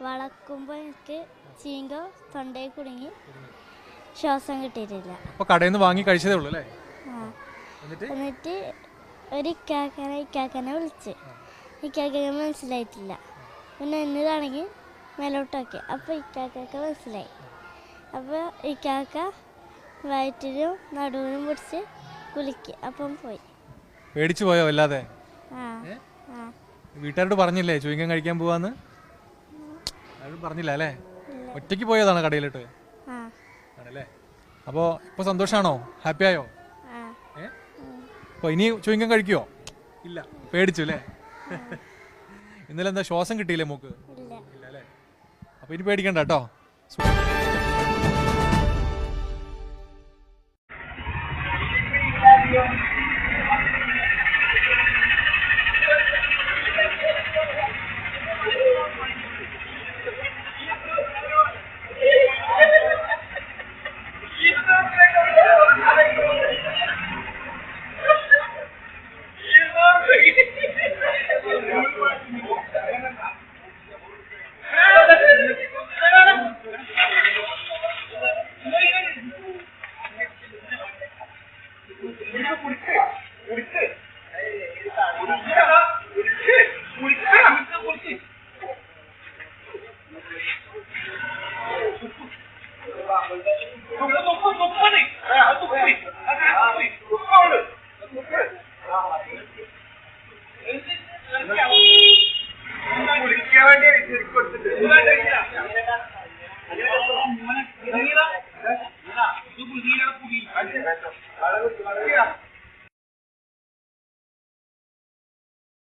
വളക്കുമ്പോൾ എനിക്ക് ചീങ്ക തൊണ്ടയിൽ കുടുങ്ങി ശ്വാസം കിട്ടിയിട്ടില്ല. അപ്പോൾ കടയിൽ നിന്ന് വാങ്ങി കഴിച്ചതേ ഉള്ളൂ അല്ലേ? എന്നിട്ട് ഒരു ഇക്കാക്കനെ വിളിച്ച് ഇക്കാക്കനെ മനസ്സിലായിട്ടില്ല. പിന്നെ എന്നതാണെങ്കിൽ മേലോട്ടൊക്കെ അപ്പോൾ ഇക്കാക്കൊക്കെ മനസ്സിലായി. അപ്പോൾ ഇക്കാക്ക വയറ്റിലും നടുവിനും പിടിച്ച് കുലുക്കി. അപ്പം പോയി. പേടിച്ചു പോയോ അല്ലാതെ? വീട്ടുകാരോട് പറഞ്ഞില്ലേ ചുയിങ്കം കഴിക്കാൻ പോവാന്ന്? പറഞ്ഞില്ല അല്ലേ? ഒറ്റയ്ക്ക് പോയതാണ് കടയിലോട്ട് ആണല്ലേ? അപ്പോൾ ഇപ്പോൾ സന്തോഷമാണോ? ഹാപ്പി ആയോ? അപ്പോൾ ഇനി ചുയിങ്കം കഴിക്കുമോ? ഇല്ല, പേടിച്ചു അല്ലേ? ഇന്നലെ എന്താ ശ്വാസം കിട്ടിയില്ലേ മൂക്ക്? ഇല്ല അല്ലേ? അപ്പോൾ ഇനി പേടിക്കണ്ട കേട്ടോ.